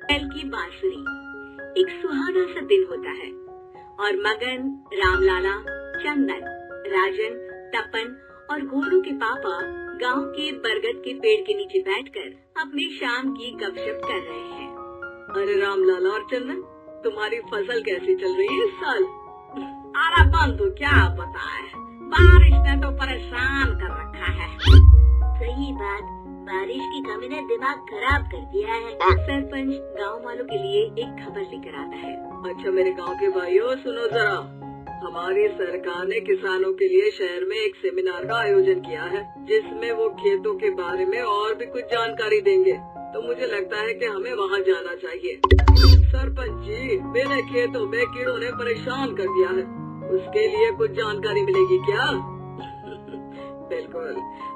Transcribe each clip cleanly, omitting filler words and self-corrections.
कल की बांसुरी। एक सुहाना सा दिन होता है और मगन, रामलाला, चंदन, राजन, तपन और गोलू के पापा गांव के बरगद के पेड़ के नीचे बैठकर अपनी शाम की गपशप कर रहे हैं। अरे रामलाला और चंदन, तुम्हारी फसल कैसी चल रही है इस साल? अरे बंधु क्या बताए, बारिश ने तो परेशान कर रखा है। सही बात, बारिश की कमी ने दिमाग खराब कर दिया है। सरपंच गांव वालों के लिए एक खबर लेकर आता है। अच्छा मेरे गांव के भाइयों, सुनो जरा, हमारी सरकार ने किसानों के लिए शहर में एक सेमिनार का आयोजन किया है, जिसमें वो खेतों के बारे में और भी कुछ जानकारी देंगे। तो मुझे लगता है कि हमें वहाँ जाना चाहिए। सरपंच जी, मेरे खेतों में कीड़ों ने परेशान कर दिया है, उसके लिए कुछ जानकारी मिलेगी क्या? बिल्कुल,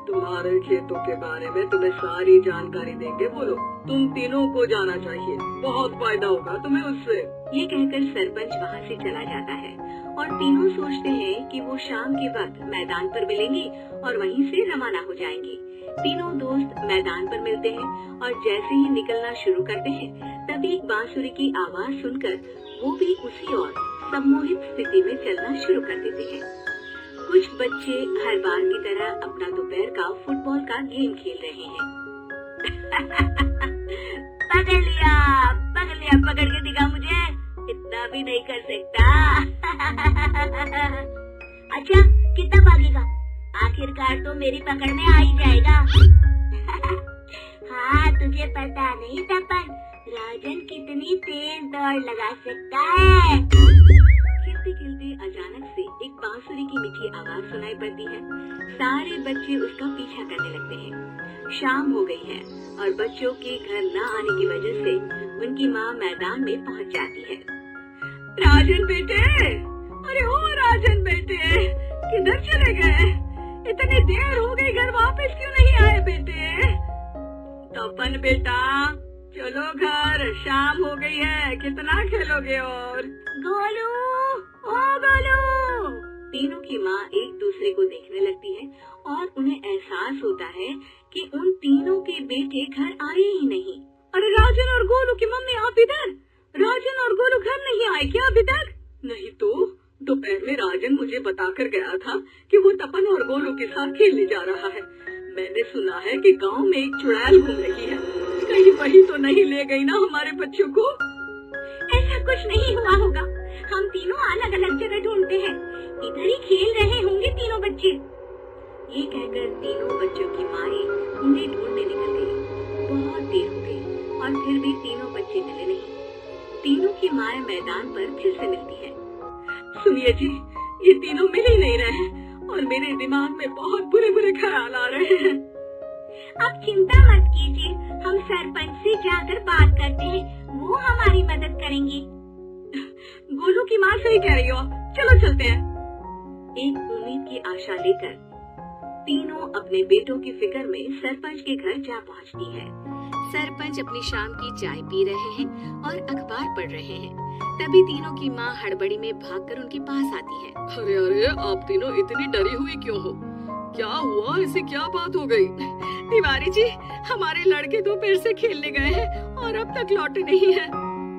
तुम्हारे खेतों के बारे में तुम्हें सारी जानकारी देंगे। बोलो, तुम तीनों को जाना चाहिए, बहुत फायदा होगा तुम्हें उससे। ये कहकर सरपंच वहाँ से चला जाता है और तीनों सोचते हैं कि वो शाम के वक्त मैदान पर मिलेंगे और वहीं से रवाना हो जाएंगे। तीनों दोस्त मैदान पर मिलते हैं और जैसे ही निकलना शुरू करते हैं तभी एक बांसुरी की आवाज सुनकर वो भी उसी ओर सम्मोहित स्थिति में चलना शुरू कर देते हैं। कुछ बच्चे हर बार की तरह अपना दोपहर का फुटबॉल का गेम खेल रहे हैं। पकड़ लिया, पकड़ के दिखा मुझे, इतना भी नहीं कर सकता। अच्छा, कितना भागेगा? आखिरकार तो मेरी पकड़ में आ ही जाएगा। हाँ, तुझे पता नहीं तपन, राजन कितनी तेज दौड़ लगा सकता है। खेलते खेलते अचानक से एक बांसुरी की मीठी आवाज सुनाई पड़ती है। सारे बच्चे उसका पीछा करने लगते हैं। शाम हो गई है और बच्चों के घर न आने की वजह से उनकी माँ मैदान में पहुँच जाती है। राजन बेटे, अरे ओ राजन बेटे, किधर चले गए? इतनी देर हो गई, घर वापस क्यों नहीं आए बेटे? तपन बेटा, चलो घर, शाम हो गई है, कितना खेलोगे? और गोलू, ओ गोलू। तीनों की माँ एक दूसरे को देखने लगती है और उन्हें एहसास होता है कि उन तीनों के बेटे घर आए ही नहीं। अरे राजन और गोलू की मम्मी, आप इधर? राजन और गोलू घर नहीं आए क्या अभी तक? नहीं तो दोपहर में राजन मुझे बताकर गया था कि वो तपन और गोलू के साथ खेलने जा रहा है। मैंने सुना है कि गांव में एक चुड़ैल घूम रही है, कहीं वही तो नहीं ले गई ना हमारे बच्चों को? ऐसा कुछ नहीं हुआ होगा, हम तीनों अलग अलग जगह ढूंढते हैं, इधर ही खेल रहे होंगे तीनों बच्चे। ये कहकर तीनों बच्चों की माएं उन्हें ढूंढने निकल गई। बहुत देर हो गई और फिर भी तीनों बच्चे मिले नहीं। तीनों की माएं मैदान पर फिर से मिलती है। सुनिए जी, ये तीनों मिल ही नहीं रहे और मेरे दिमाग में बहुत बुरे बुरे ख्याल आ रहे हैं। आप चिंता मत कीजिए, हम सरपंच से जाकर बात करते हैं, वो हमारी मदद करेंगे। गोलू की माँ सही कह रही हो, चलो चलते हैं। एक उम्मीद की आशा लेकर तीनों अपने बेटों की फिक्र में सरपंच के घर जा पहुँचती है। सरपंच अपनी शाम की चाय पी रहे हैं और अखबार पढ़ रहे हैं। तभी तीनों की माँ हड़बड़ी में भागकर उनके पास आती है। अरे अरे, आप तीनों इतनी डरी हुई क्यों हो? क्या हुआ? इसे क्या बात हो गई? तिवारी जी, हमारे लड़के दोपहर से खेलने गए हैं और अब तक लौटे नहीं हैं।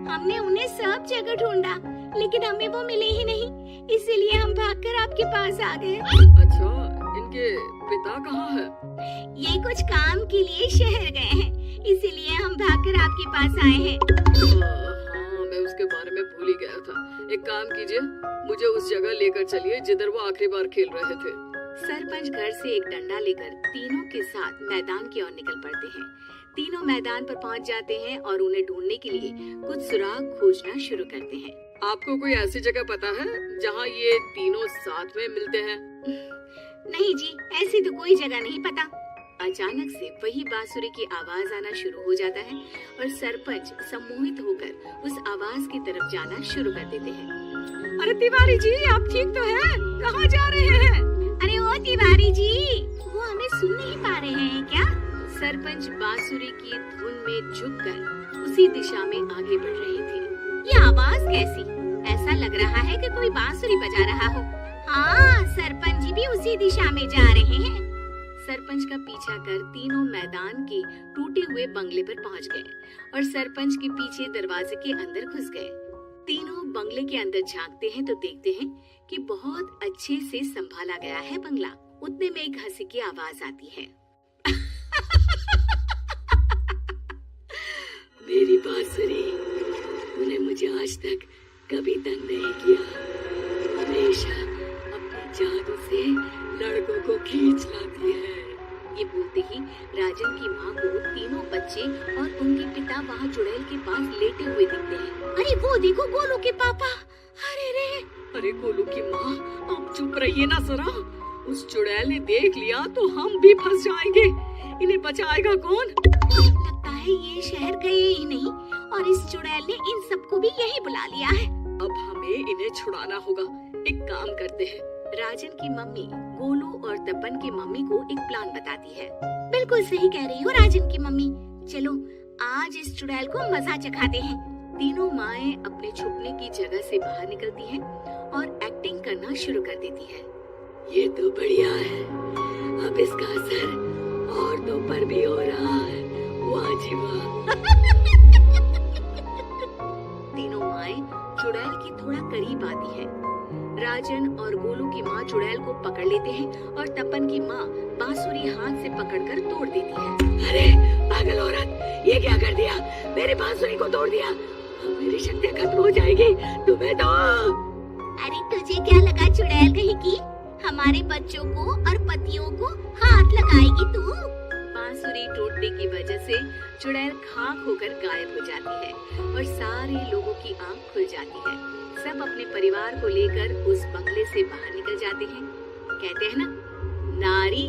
हमने उन्हें सब जगह ढूंढा, लेकिन हमें वो मिले ही नहीं, इसीलिए हम भागकर आपके पास आ गए। अच्छा, इनके पिता कहाँ है? ये कुछ काम के लिए शहर गए हैं, इसीलिए हम भागकर आपके पास आए हैं। हाँ, मैं उसके बारे में भूल ही गया था। एक काम कीजिए, मुझे उस जगह लेकर चलिए जिधर वो आखिरी बार खेल रहे थे। सरपंच घर से एक डंडा लेकर तीनों के साथ मैदान की ओर निकल पड़ते हैं। तीनों मैदान पर पहुंच जाते हैं और उन्हें ढूंढने के लिए कुछ सुराग खोजना शुरू करते हैं। आपको कोई ऐसी जगह पता है जहाँ ये तीनों साथ में मिलते हैं? नहीं जी, ऐसी तो कोई जगह नहीं पता। अचानक से वही बांसुरी की आवाज आना शुरू हो जाता है और सरपंच सम्मोहित होकर उस आवाज की तरफ जाना शुरू कर देते हैं। अरे तिवारी जी, आप ठीक तो हैं? कहाँ जा रहे हैं? अरे ओ तिवारी जी, वो हमें सुन नहीं पा रहे हैं क्या? सरपंच बांसुरी की धुन में झुककर उसी दिशा में आगे बढ़ रहे थे। ये आवाज कैसी? ऐसा लग रहा है कि कोई बांसुरी बजा रहा हो। हाँ, सरपंच जी भी उसी दिशा में जा रहे हैं। सरपंच का पीछा कर तीनों मैदान के टूटे हुए बंगले पर पहुंच गए और सरपंच के पीछे दरवाजे के अंदर घुस गए। तीनों बंगले के अंदर झांकते हैं तो देखते हैं कि बहुत अच्छे से संभाला गया है बंगला। उतने में एक हंसी की आवाज आती है। मेरी बांसुरी, तूने मुझे आज तक कभी तंग नहीं किया। हमेशा अपने जादू से लड़कों को खींच लाती है। ये बोलते ही राजन की माँ को तीनों बच्चे और उनके पिता वहाँ चुड़ैल के पास लेटे हुए दिखते हैं। अरे वो देखो गोलू के पापा। अरे रे, अरे गोलू की माँ, आप चुप रहिए ना जरा। उस चुड़ैल ने देख लिया तो हम भी फंस जाएंगे। इन्हें बचाएगा कौन? लगता है ये शहर गए ही नहीं और इस चुड़ैल ने इन सबको भी यही बुला लिया है। अब हमें इन्हें छुड़ाना होगा। एक काम करते हैं। राजन की मम्मी गोलू और तपन की मम्मी को एक प्लान बताती है। बिल्कुल सही कह रही हो राजन की मम्मी, चलो आज इस चुड़ैल को मजा चखाते हैं। तीनों माएं अपने छुपने की जगह से बाहर निकलती हैं और एक्टिंग करना शुरू कर देती है। ये तो बढ़िया है, अब इसका असर औरतों पर भी हो रहा है। वाह जी वाह। तीनों माएं चुड़ैल की थोड़ा करीब आती है। राजन और गोलू की माँ चुड़ैल को पकड़ लेते हैं और तपन की माँ बांसुरी हाथ से पकड़कर तोड़ देती है। अरे पागल औरत, ये क्या कर दिया? मेरी बांसुरी को तोड़ दिया। अब मेरी शक्ति खत्म हो जाएगी। तुम्हें तो अरे तुझे क्या लगा चुड़ैल कहीं की हमारे बच्चों को और पतियों को हाथ लगाएगी तू? बांसुरी टूटने की वजह से चुड़ैल खाक होकर गायब हो जाती है और सारे लोगों की आंख खुल जाती है। सब अपने परिवार को लेकर उस बंगले से बाहर निकल जाते हैं। कहते हैं ना, नारी